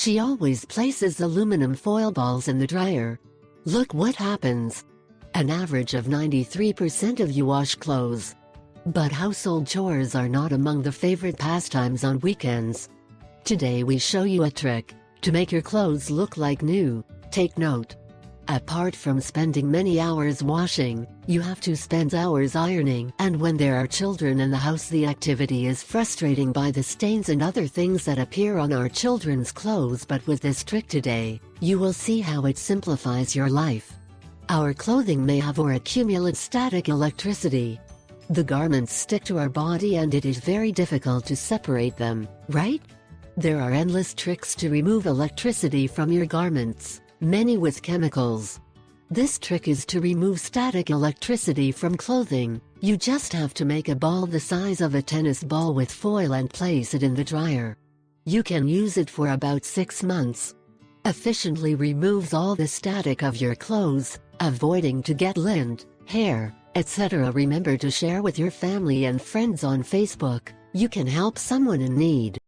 She always places aluminum foil balls in the dryer. Look what happens. An average of 93% of you wash clothes. But household chores are not among the favorite pastimes on weekends. Today we show you a trick to make your clothes look like new. Take note. Apart from spending many hours washing, you have to spend hours ironing, and when there are children in the house, the activity is frustrating by the stains and other things that appear on our children's clothes. But with this trick today, you will see how it simplifies your life. Our clothing may have or accumulate static electricity. The garments stick to our body and it is very difficult to separate them, right? There are endless tricks to remove electricity from your garments, many with chemicals. This trick is to remove static electricity from clothing. You just have to make a ball the size of a tennis ball with foil and place it in the dryer. You can use it for about 6 months. Efficiently removes all the static of your clothes, avoiding to get lint, hair, etc. Remember to share with your family and friends on Facebook. You can help someone in need.